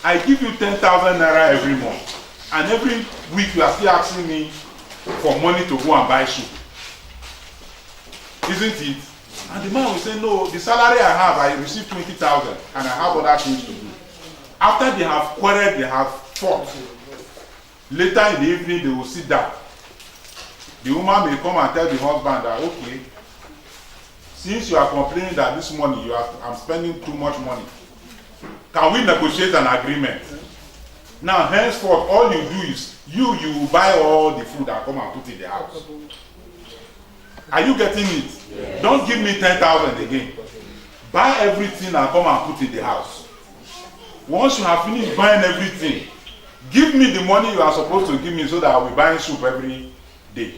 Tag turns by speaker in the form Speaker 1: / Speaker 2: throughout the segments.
Speaker 1: I give you 10,000 naira every month, and every week you are still asking me for money to go and buy soup. Isn't it? And the man will say, no, the salary I have, I receive 20,000 and I have other things to do. After they have quarreled, they have fought. Later in the evening, they will sit down. The woman may come and tell the husband that, okay, since you are complaining that this money, I'm spending too much money, can we negotiate an agreement? Now, henceforth, all you do is, you will buy all the food and come and put in the house. Are you getting it? Yes. Don't give me 10,000 again. Buy everything and come and put in the house. Once you have finished buying everything, give me the money you are supposed to give me so that I will be buying soup every day.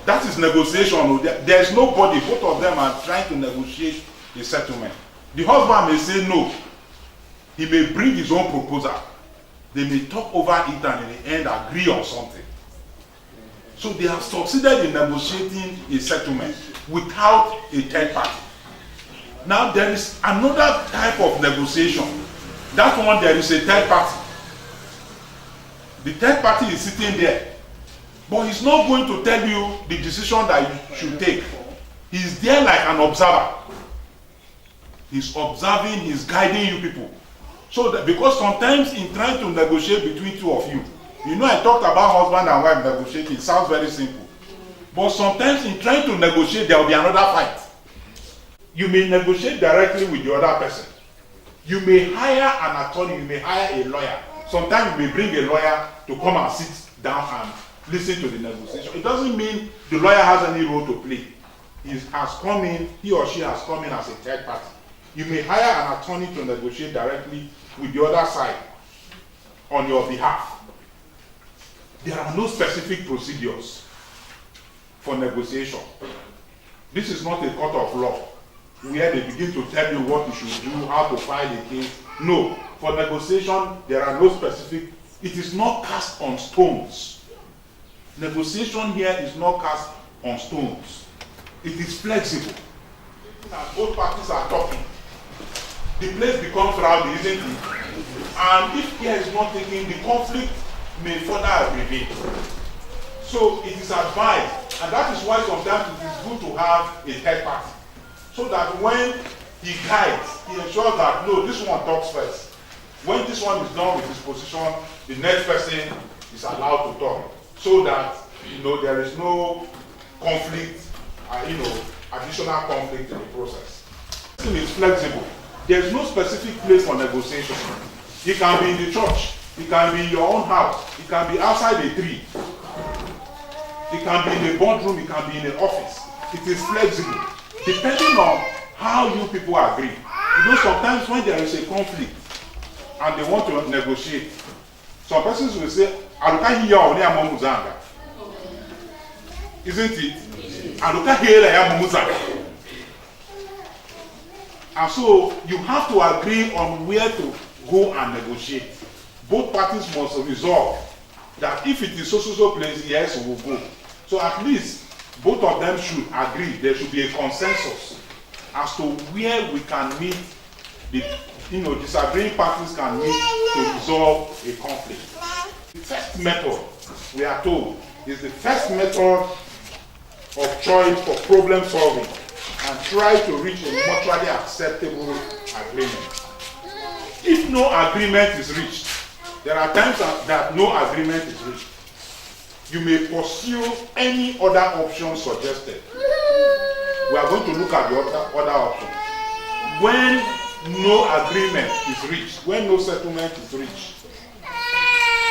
Speaker 1: That is negotiation. There is nobody, both of them are trying to negotiate a settlement. The husband may say no. He may bring his own proposal. They may talk over it and in the end agree on something. So they have succeeded in negotiating a settlement without a third party. Now there is another type of negotiation. That one, there is a third party. The third party is sitting there, but he's not going to tell you the decision that you should take. He's there like an observer. He's observing, he's guiding you people. So that, because sometimes in trying to negotiate between two of you, you know, I talked about husband and wife negotiating. It sounds very simple. But sometimes in trying to negotiate, there will be another fight. You may negotiate directly with the other person. You may hire an attorney, you may hire a lawyer. Sometimes you may bring a lawyer to come and sit down and listen to the negotiation. It doesn't mean the lawyer has any role to play. He or she has come in as a third party. You may hire an attorney to negotiate directly with the other side on your behalf. There are no specific procedures for negotiation. This is not a court of law where they begin to tell you what you should do, how to file a case. No, for negotiation, there are no specific, it is not cast on stones. Negotiation here is not cast on stones. It is flexible. As both parties are talking, the place becomes rowdy, isn't it? And if care is not taken, the conflict may further aggravate. So it is advised, and that is why sometimes it is good to have a third party. So that when he guides, he ensures that, no, this one talks first. When this one is done with his position, the next person is allowed to talk. So that, there is no conflict, additional conflict in the process. It is flexible. There is no specific place for negotiation. It can be in the church. It can be in your own house. It can be outside a tree. It can be in a boardroom. It can be in an office. It is flexible, depending on how you people agree. Sometimes when there is a conflict and they want to negotiate, some persons will say, isn't it? And so you have to agree on where to go and negotiate. Both parties must resolve that if it is so place, yes, we will go. So at least both of them should agree. There should be a consensus as to where we can meet, disagreeing parties can meet to resolve a conflict. The first method, we are told, is the first method of choice for problem solving and try to reach a mutually acceptable agreement. If no agreement is reached, there are times that no agreement is reached. You may pursue any other option suggested. We are going to look at the other option. When no agreement is reached, when no settlement is reached,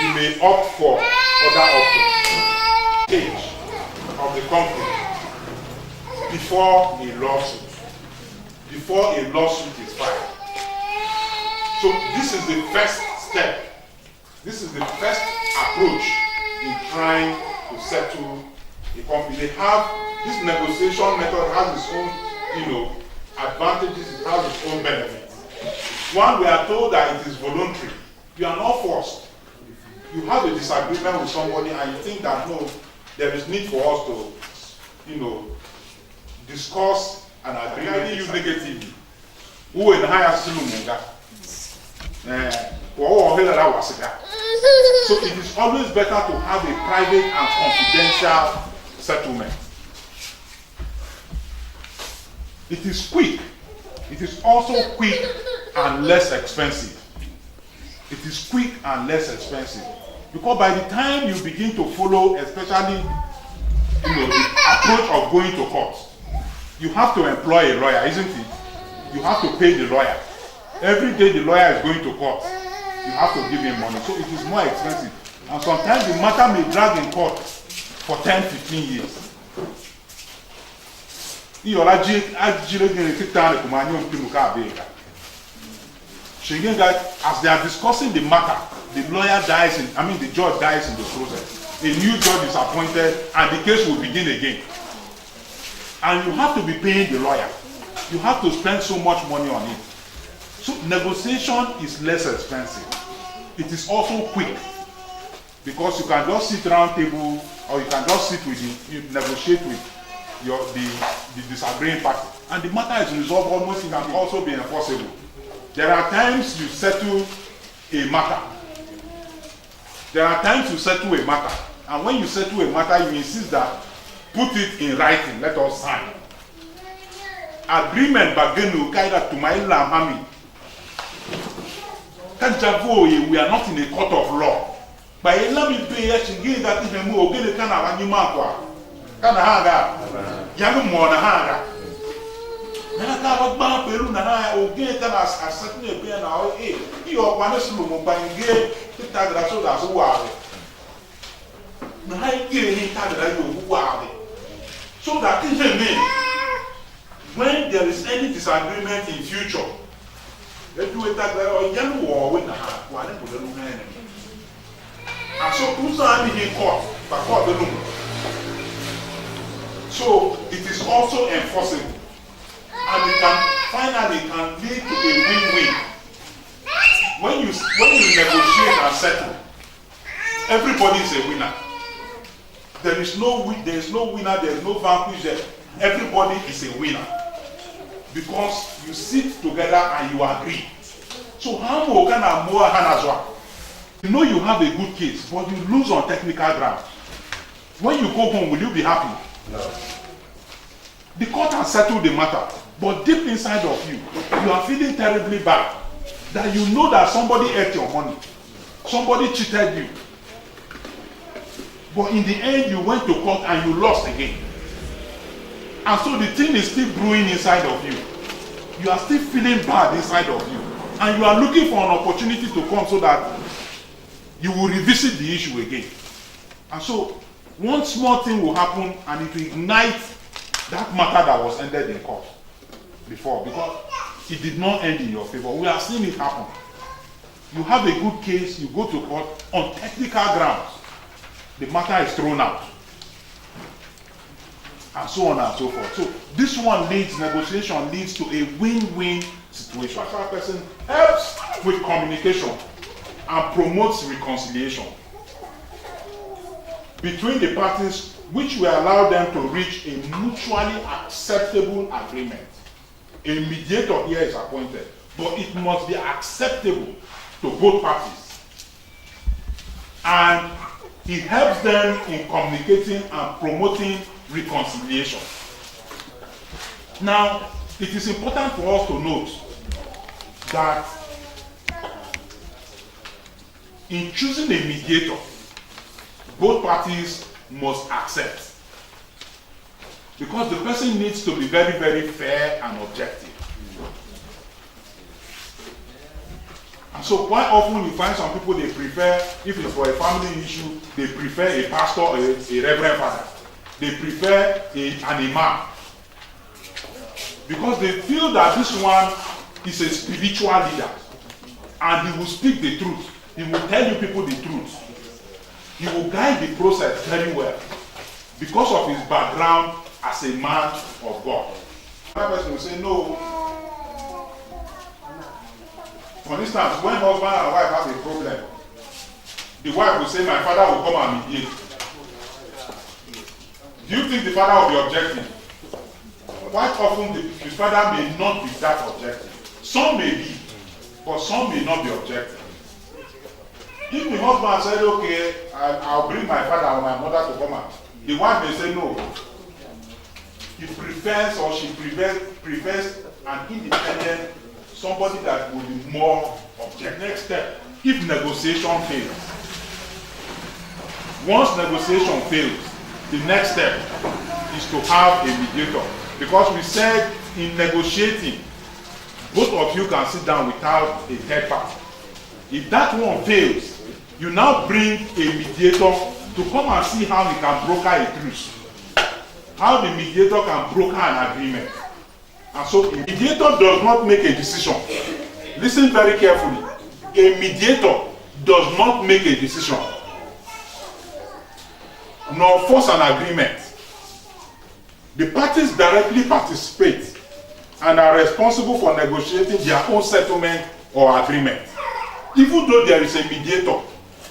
Speaker 1: you may opt for other options. Stage of the conflict before a lawsuit. Before a lawsuit is filed. So this is the first step. This is the first approach in trying to settle a conflict. They have this negotiation method has its own, advantages. It has its own benefits. One, we are told that it is voluntary. You are not forced. You have a disagreement with somebody and you think that no, there is need for us to, discuss and agree. I use negatively. Who in higher So it is always better to have a private and confidential settlement. It is quick. It is also quick and less expensive. It is quick and less expensive. Because by the time you begin to follow, especially the approach of going to court, you have to employ a lawyer, isn't it? You have to pay the lawyer. Every day the lawyer is going to court, you have to give him money. So it is more expensive. And sometimes the matter may drag in court for 10, 15 years. As they are discussing the matter, the lawyer dies the judge dies in the process. A new judge is appointed and the case will begin again. And you have to be paying the lawyer. You have to spend so much money on it. So negotiation is less expensive. It is also quick because you can just sit around table or you can just sit with you negotiate with the disagreeing party, and the matter is resolved almost. It can also be enforceable. There are times you settle a matter. There are times you settle a matter, and when you settle a matter, you insist that put it in writing. Let us sign. Agreement bagenu kaida tumaila mami. Kanjavo, we are not in a court of law. But let me pay that that even more get kana wanyuma kana haga yagu mo na haga na ka ba peru na ha o get kana asatne e be na o e o kwa na sulu mo bange titagra so da so wa na ha ge ni tagra yo wa so that even me when there is any disagreement in future let do it tagra o yagu wo we na ha wa ne ko lu na ne aso kusa ni in court ba court be no. So it is also enforceable, and it can finally lead to a win-win. When you negotiate and settle, everybody is a winner. There is no winner, there is no vanquished. Everybody is a winner because you sit together and you agree. So how can I more hanazwa? You know you have a good case, but you lose on technical grounds. When you go home, will you be happy? No. The court has settled the matter, but deep inside of you, you are feeling terribly bad that you know that somebody ate your money, somebody cheated you. But in the end, you went to court and you lost again. And so the thing is still brewing inside of you. You are still feeling bad inside of you. And you are looking for an opportunity to come so that you will revisit the issue again. And so one small thing will happen and it will ignite that matter that was ended in court before, because it did not end in your favor. We have seen it happen. You have a good case, you go to court on technical grounds. The matter is thrown out. And so on and so forth. So this one negotiation leads to a win-win situation. The special person helps with communication and promotes reconciliation between the parties, which will allow them to reach a mutually acceptable agreement. A mediator here is appointed, but it must be acceptable to both parties. And it helps them in communicating and promoting reconciliation. Now, it is important for us to note that in choosing a mediator, both parties must accept, because the person needs to be very, very fair and objective. And so quite often you find some people, they prefer, if it's for a family issue, they prefer a pastor or a reverend father. They prefer an imam, because they feel that this one is a spiritual leader and he will speak the truth. He will tell you people the truth. He will guide the process very well because of his background as a man of God. Another person will say, no. For instance, when husband and wife have a problem, the wife will say, my father will come and mediate. Do you think the father will be objective? Quite often, the father may not be that objective. Some may be, but some may not be objective. If the husband said, okay, I'll bring my father or my mother to come out, the wife may say no. He prefers or she prefers an independent, somebody that will be more objective. Next step, if negotiation fails. Once negotiation fails, the next step is to have a mediator. Because we said in negotiating, both of you can sit down without a third party. If that one fails, you now bring a mediator to come and see how he can broker a truce. How the mediator can broker an agreement. And so a mediator does not make a decision. Listen very carefully. A mediator does not make a decision, nor force an agreement. The parties directly participate and are responsible for negotiating their own settlement or agreement. Even though there is a mediator,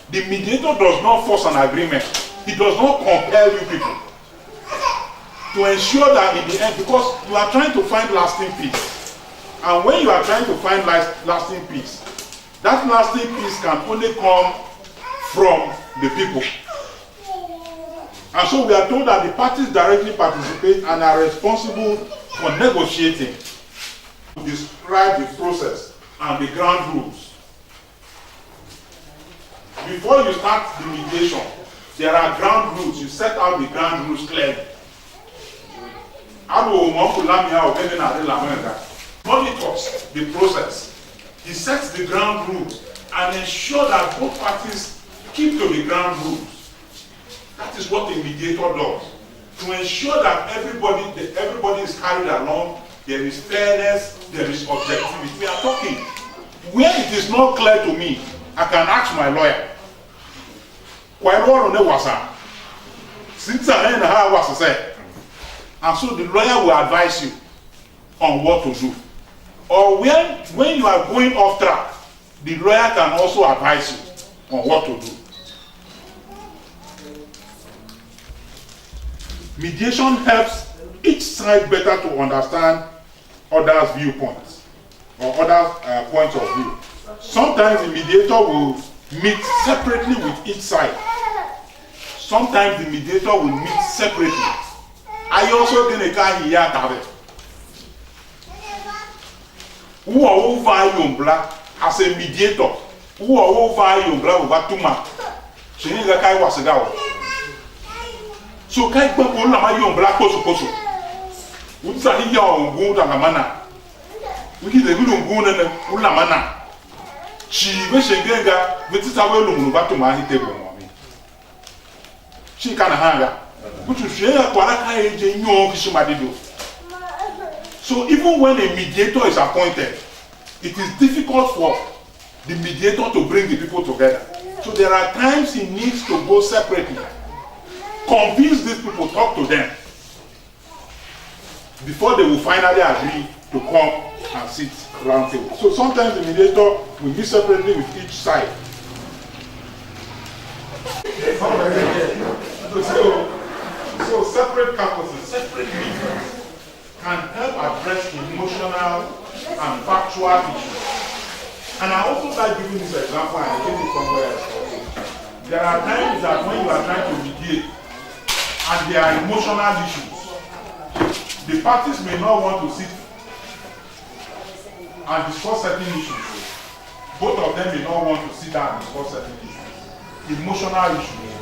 Speaker 1: the mediator does not force an agreement. He does not compel you people to ensure that in the end, because you are trying to find lasting peace. And when you are trying to find lasting peace, that lasting peace can only come from the people. And so we are told that the parties directly participate and are responsible for negotiating. To describe the process and the ground rules. Before you start the mediation, there are ground rules. You set out the ground rules clearly. Monitors the process. He sets the ground rules and ensures that both parties keep to the ground rules. That is what a mediator does. To ensure that everybody is carried along, there is fairness, there is objectivity. We are talking. Where it is not clear to me, I can ask my lawyer. And so the lawyer will advise you on what to do. Or when you are going off track, the lawyer can also advise you on what to do. Mediation helps each side better to understand others' viewpoints or other points of view. Sometimes the mediator will meet separately with each side. Sometimes the mediator will meet separately. I also think I hear that. Who are over Yombla as a mediator? Who are over Yombla over Tuma? She needs a guy was a guy. So kai kwa la ma Yombla koso. Utsa hiya ongu da mana. Wiki de gudu ongu na ula mana. She we shengenga vetita we lu ba Tuma hi table mo mi. She kana hanga. Butu share kwa la kai je nyo kishimadido. So even when a mediator is appointed, it is difficult for the mediator to bring the people together. So there are times he needs to go separately. Convince these people, talk to them before they will finally agree to come and sit around table. So sometimes the mediator will meet separately with each side. So separate campuses, separate meetings can help address emotional and factual issues. And I also like giving this example, and I get it somewhere else also. There are times that when you are trying to mediate and there are emotional issues, the parties may not want to sit and discuss certain issues. Both of them may not want to sit down and discuss certain issues. Emotional issues.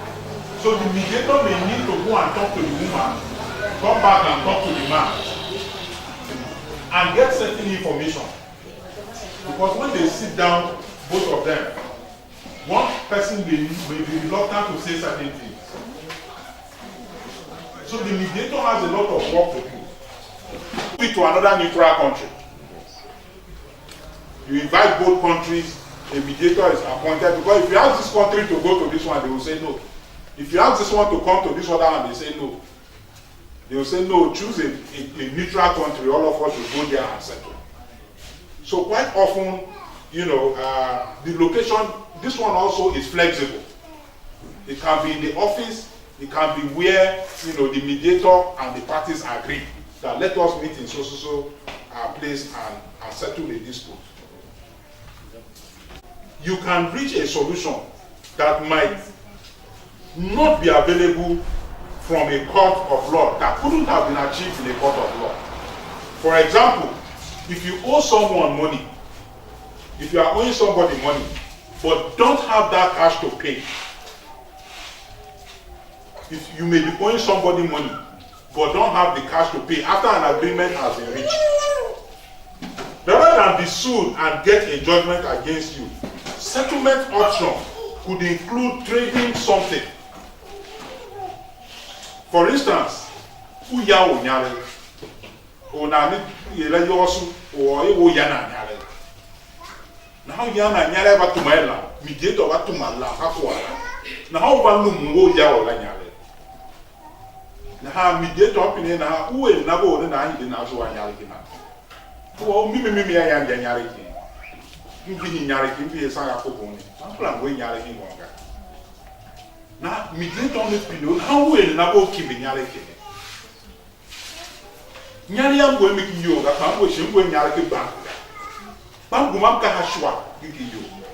Speaker 1: So the mediator may need to go and talk to the woman, come back and talk to the man, and get certain information. Because when they sit down, both of them, one person may be reluctant to say certain things. So the mediator has a lot of work to do. Move it to another neutral country. You invite both countries, a mediator is appointed, because if you ask this country to go to this one, they will say no. If you ask this one to come to this other one, they say no. They will say no, choose a neutral country, all of us will go there and settle. So quite often, you know, the location, this one also is flexible. It can be in the office, it can be where, you know, the mediator and the parties agree that let us meet in so place and settle the dispute. You can reach a solution that might not be available from a court of law, that couldn't have been achieved in a court of law. For example, if you owe someone money, if you are owing somebody money, but don't have that cash to pay, if you may be owing somebody money, but don't have the cash to pay after an agreement has been reached, rather than be sued and get a judgment against you, settlement option could include trading something. For instance, uya onyare, onani yele yosu, or ewo yana nyare. Now yana nyare batumela, mediator batumala hakuala. Now balu mungo ya ola nyare. Now mediator opinion na uwe nabo na hindi na zo nyare kina. Oh mimi ya nyare kina. Mbi nyare kina mbi esa ya kokoni. Ampla ngwe nyare kina ngonga. Na mediator opinion how uwe nabo kibi nyare kina. Nyare ya ngwe miki yoga, ngwe shengwe nyare kina bank. Bangu mamka hashwa miki yoga.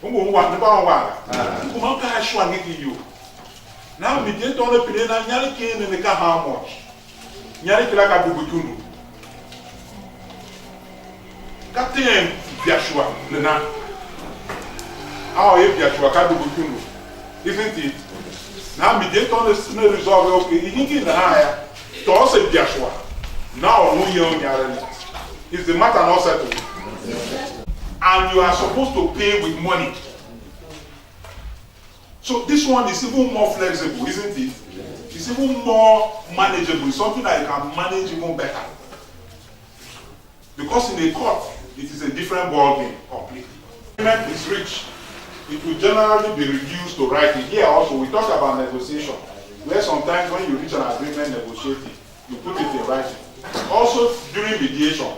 Speaker 1: Ungu wa niba wa. Ungu mamka hashwa miki yoga. Now mediator opinion na nyare kina ne ka how much. Nyare kila ka dubutundu. Captain Biashua, Lena. How if Biashua can do good, isn't it? Now, mediator no resolve, okay, he can the higher to also Biashua. Now, no young is the matter not settled. And you are supposed to pay with money. So, this one is even more flexible, isn't it? It's even more manageable, it's something that you can manage even better. Because in a court, it is a different ballgame completely. Agreement is rich. It will generally be reduced to writing. Here also, we talk about negotiation, where sometimes when you reach an agreement negotiating, you put it in writing. Also, during mediation,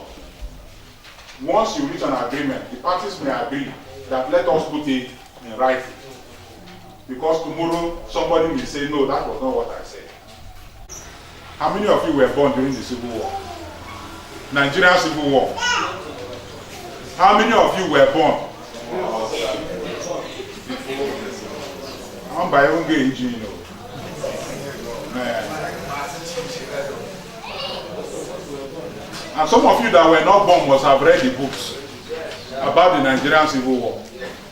Speaker 1: once you reach an agreement, the parties may agree that let us put it in writing. Because tomorrow, somebody will say, no, that was not what I said. How many of you were born during the Civil War? Nigerian Civil War. How many of you were born? I'm by own age, you know. And some of you that were not born must have read the books about the Nigerian Civil War.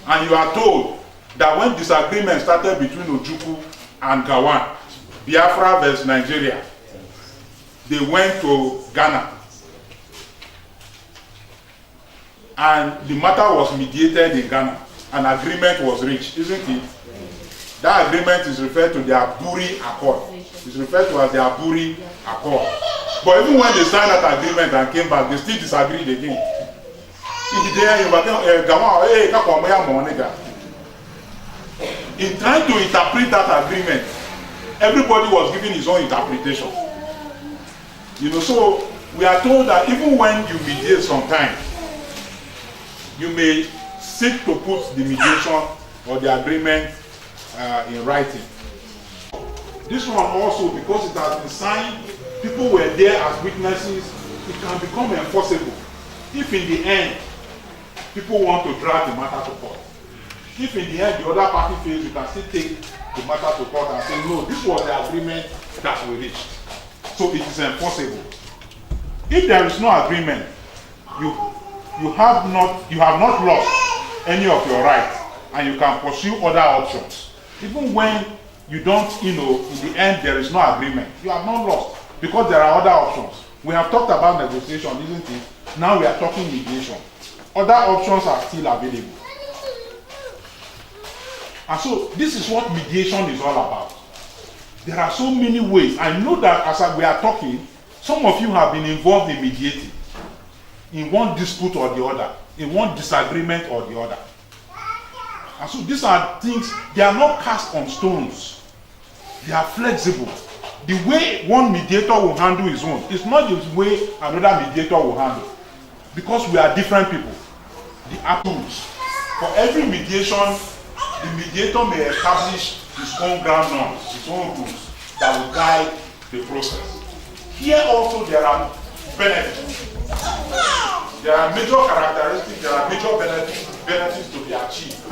Speaker 1: And you are told that when disagreement started between Ojukwu and Gawan, Biafra versus Nigeria, they went to Ghana. And the matter was mediated in Ghana. An agreement was reached, isn't it? That agreement is referred to the Aburi Accord. It's referred to as the Aburi Accord. But even when they signed that agreement and came back, they still disagreed again. In trying to interpret that agreement, everybody was giving his own interpretation. You know, so we are told that even when you mediate sometimes, you may seek to put the mediation or the agreement in writing. This one also, because it has been signed, people were there as witnesses, it can become enforceable. If in the end, people want to drag the matter to court. If in the end, the other party fails, you can still take the matter to court and say, no, this was the agreement that we reached. So it is enforceable. If there is no agreement, you have not lost any of your rights, and you can pursue other options. Even when you don't, in the end there is no agreement, you have not lost, because there are other options. We have talked about negotiation, isn't it? Now we are talking mediation. Other options are still available. And so this is what mediation is all about. There are so many ways. I know that as we are talking, some of you have been involved in mediating, in one dispute or the other, in one disagreement or the other. And so these are things, they are not cast on stones. They are flexible. The way one mediator will handle his own is not the way another mediator will handle. Because we are different people. The approach. For every mediation, the mediator may establish his own ground norms, his own rules that will guide the process. Here also there are benefits. There are major characteristics, there are major benefits benefits to be achieved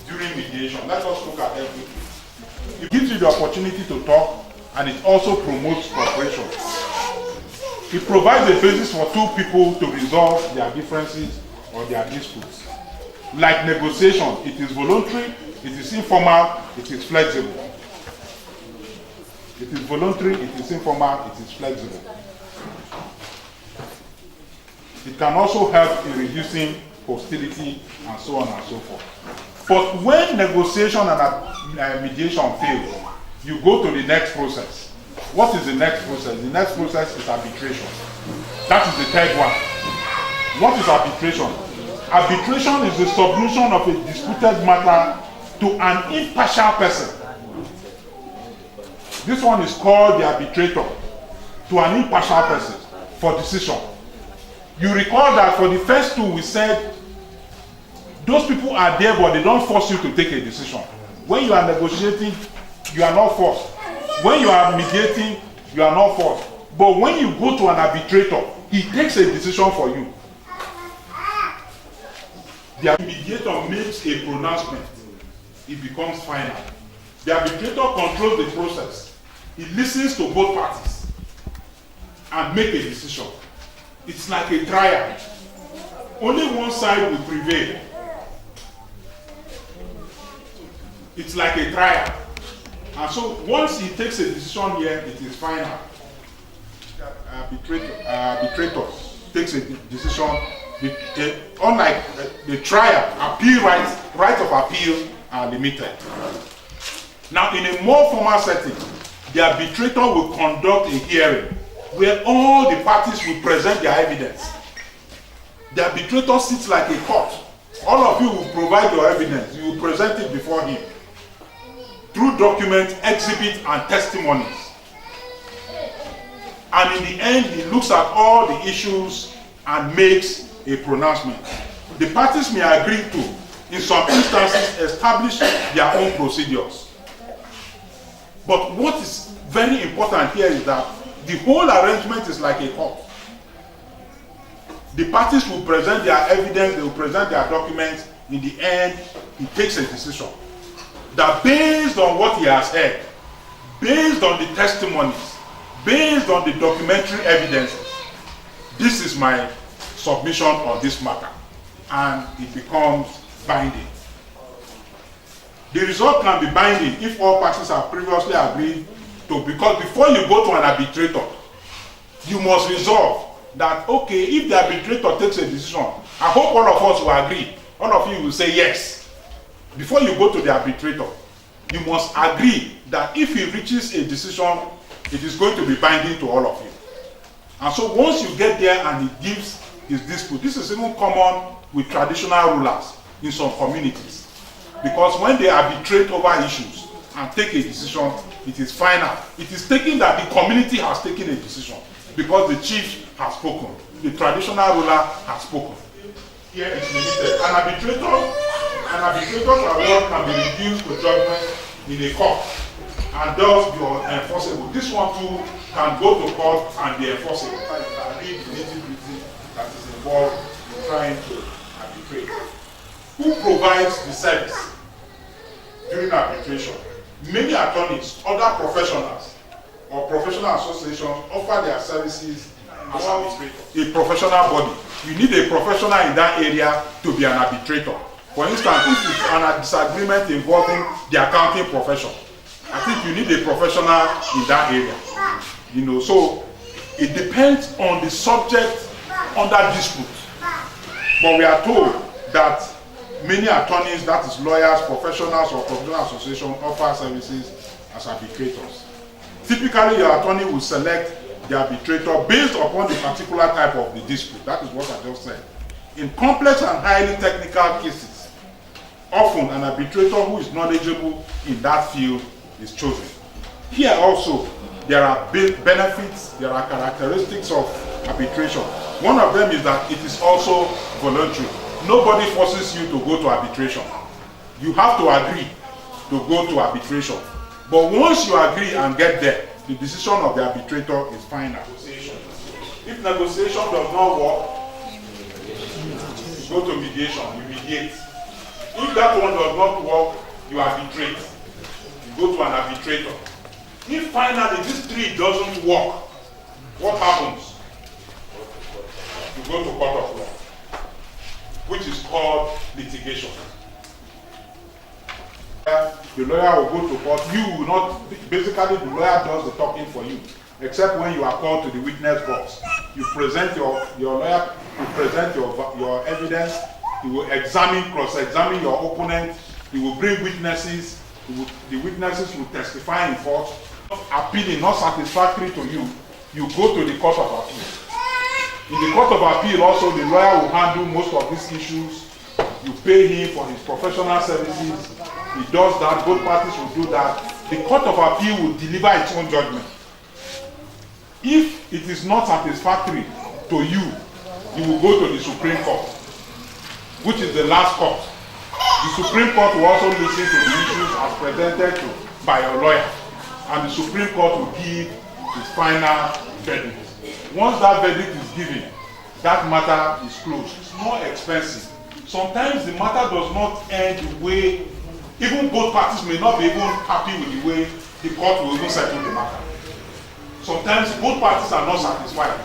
Speaker 1: during mediation. Let us look at everything. It gives you the opportunity to talk, and it also promotes cooperation. It provides a basis for two people to resolve their differences or their disputes. Like negotiation, it is voluntary, it is informal, it is flexible. It is voluntary, it is informal, it is flexible. It can also help in reducing hostility and so on and so forth. But when negotiation and mediation fail, you go to the next process. What is the next process? The next process is arbitration. That is the third one. What is arbitration? Arbitration is the submission of a disputed matter to an impartial person. This one is called the arbitrator, to an impartial person for decision. You recall that for the first two we said those people are there but they don't force you to take a decision. When you are negotiating, you are not forced. When you are mediating, you are not forced. But when you go to an arbitrator, he takes a decision for you. The mediator makes a pronouncement. It becomes final. The arbitrator controls the process. He listens to both parties and make a decision. It's like a trial. Only one side will prevail. It's like a trial. And so once he takes a decision here, it is final. Arbitrator takes a decision. Unlike the trial, appeal right of appeal are limited. Now, in a more formal setting, the arbitrator will conduct a hearing where all the parties will present their evidence. The arbitrator sits like a court. All of you will provide your evidence. You will present it before him through documents, exhibits, and testimonies. And in the end, he looks at all the issues and makes a pronouncement. The parties may agree to, in some instances, establish their own procedures. But what is very important here is that the whole arrangement is like a court. The parties will present their evidence, they will present their documents. In the end, he takes a decision that based on what he has heard, based on the testimonies, based on the documentary evidences, this is my submission on this matter, and it becomes binding. The result can be binding if all parties have previously agreed to, because before you go to an arbitrator, you must resolve that, okay, if the arbitrator takes a decision, I hope all of us will agree. All of you will say yes. Before you go to the arbitrator, you must agree that if he reaches a decision, it is going to be binding to all of you. And so once you get there and he gives his dispute, this is even common with traditional rulers in some communities. Because when they arbitrate over issues and take a decision, it is final. It is taken that the community has taken a decision because the chief has spoken. The traditional ruler has spoken. Here it's limited. An arbitrator's award can be reduced to judgment in a court and thus be enforceable. This one too can go to court and be enforceable. You can read the nitty-gritty that is involved in trying to arbitrate. Who provides the service during arbitration? Many attorneys, other professionals, or professional associations offer their services as a professional body. You need a professional in that area to be an arbitrator. For instance, if it's a disagreement involving the accounting profession, I think you need a professional in that area. You know, so it depends on the subject under dispute. But we are told that many attorneys, that is lawyers, professionals, or professional associations, offer services as arbitrators. Typically, your attorney will select the arbitrator based upon the particular type of the dispute. That is what I just said. In complex and highly technical cases, often an arbitrator who is knowledgeable in that field is chosen. Here also, there are benefits, there are characteristics of arbitration. One of them is that it is also voluntary. Nobody forces you to go to arbitration. You have to agree to go to arbitration. But once you agree and get there, the decision of the arbitrator is final. If negotiation does not work, you go to mediation, you mediate. If that one does not work, you arbitrate. You go to an arbitrator. If finally this 3 doesn't work, what happens? You go to court of law, which is called litigation. The lawyer will go to court. You will not, basically the lawyer does the talking for you, except when you are called to the witness box. You present your lawyer, you present your evidence, you will cross-examine your opponent, you will bring witnesses, the witnesses will testify in court. Appealing not satisfactory to you, you go to the court of appeal. In the court of appeal also, the lawyer will handle most of these issues. You pay him for his professional services. He does that, both parties will do that. The court of appeal will deliver its own judgment. If it is not satisfactory to you, you will go to the Supreme Court, which is the last court. The Supreme Court will also listen to the issues as presented by your lawyer, and the Supreme Court will give its final verdict. Once that verdict is given, that matter is closed. It's more expensive. Sometimes the matter does not end the way, even both parties may not be even happy with the way the court will even settle the matter. Sometimes both parties are not satisfied.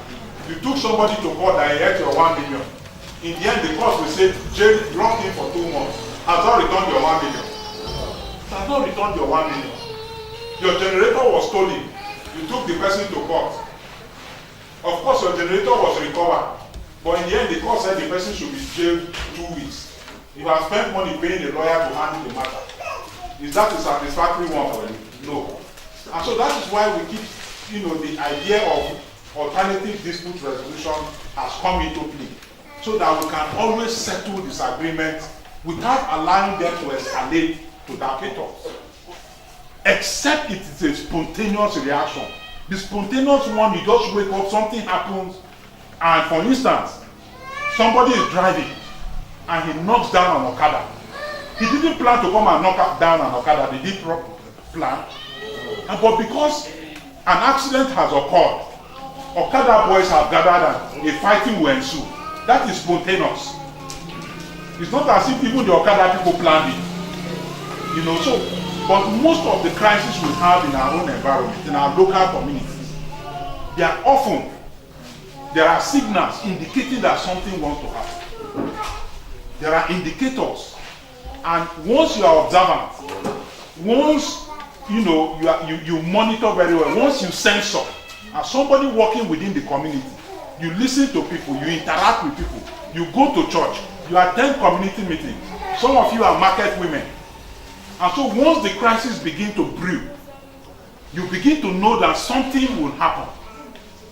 Speaker 1: You took somebody to court that he had your 1 million. In the end, the court will say, jail, lock him for 2 months. Has not returned your 1 million. Has not returned your 1 million. Your generator was stolen. You took the person to court. Of course, your generator was recovered. But in the end, the court said the person should be jailed 2 weeks. You have spent money paying the lawyer to handle the matter. Is that a satisfactory one for you? No. And so that is why we keep, the idea of alternative dispute resolution has come into play. So that we can always settle disagreements without allowing them to escalate to that chaos. Except it is a spontaneous reaction. The spontaneous one, you just wake up, something happens, and for instance, somebody is driving and he knocks down an Okada. He didn't plan to come and knock down an Okada, they did plan. But because an accident has occurred, Okada boys have gathered and a fighting will ensue. That is spontaneous. It's not as if even the Okada people planned it. But most of the crises we have in our own environment, in our local communities, there are signals indicating that something wants to happen. There are indicators. And once you are observant, once you monitor very well, once you censor, as somebody working within the community, you listen to people, you interact with people, you go to church, you attend community meetings. Some of you are market women. And so once the crisis begin to brew, you begin to know that something will happen.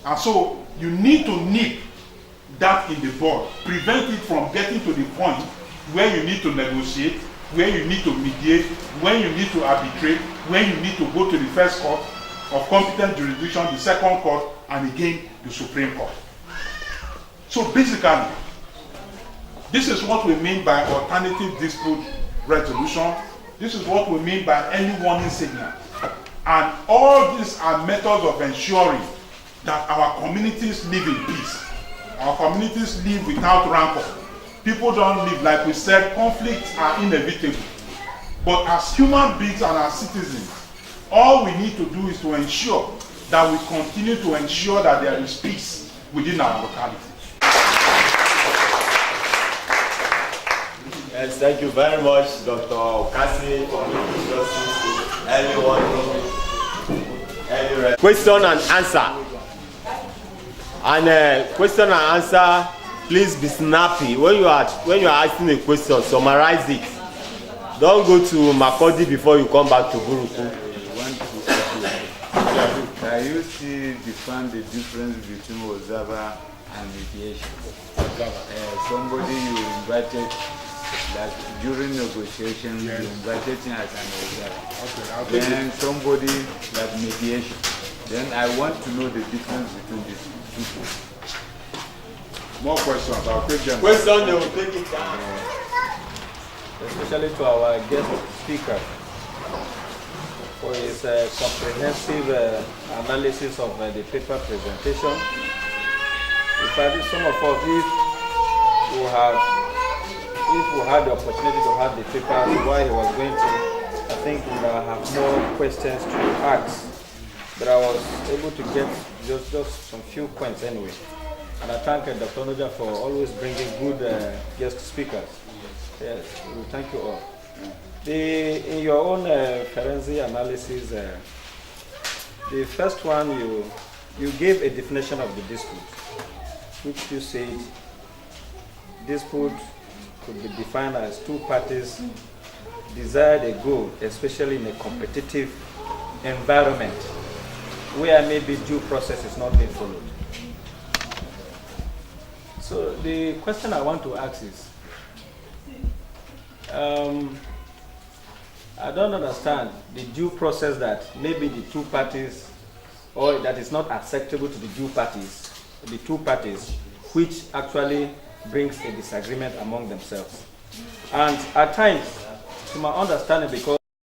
Speaker 1: And so you need to nip that in the bud, prevent it from getting to the point where you need to negotiate, where you need to mediate, when you need to arbitrate, when you need to go to the first court of competent jurisdiction, the second court, and again the Supreme Court. So basically, this is what we mean by alternative dispute resolution. This is what we mean by early warning signal. And all these are methods of ensuring that our communities live in peace. Our communities live without rancor. People don't live, like we said, conflicts are inevitable. But as human beings and as citizens, all we need to do is to ensure that we continue to ensure that there is peace within our locality.
Speaker 2: Yes, thank you very much, Dr. Okasi, for everyone. Question and answer. And question and answer, please be snappy. When you are asking a question, summarize it. Don't go to Makodi before you come back to Buruku.
Speaker 3: Can you still define the difference between observer and mediation? Somebody you invited, like during negotiation, yes, you invited him as an observer. Okay, then somebody like mediation. Then I want to know the difference between these people.
Speaker 1: More questions, I'll take them.
Speaker 2: Question, they will take it down.
Speaker 4: Especially to our guest speaker for his comprehensive analysis of the paper presentation. In fact, some of us, if if we had the opportunity to have the papers while he was going to, I think we would have more questions to ask. But I was able to get just some few points anyway. And I thank Dr. Onoja for always bringing good guest speakers. Yes, we thank you all. In your own forensic analysis, the first one you gave a definition of the dispute, which you said dispute could be defined as two parties desired a goal, especially in a competitive environment where maybe due process is not being followed. So the question I want to ask is, I don't understand the due process that maybe the two parties, or that is not acceptable to the two parties, which actually brings a disagreement among themselves. And at times, to my understanding, because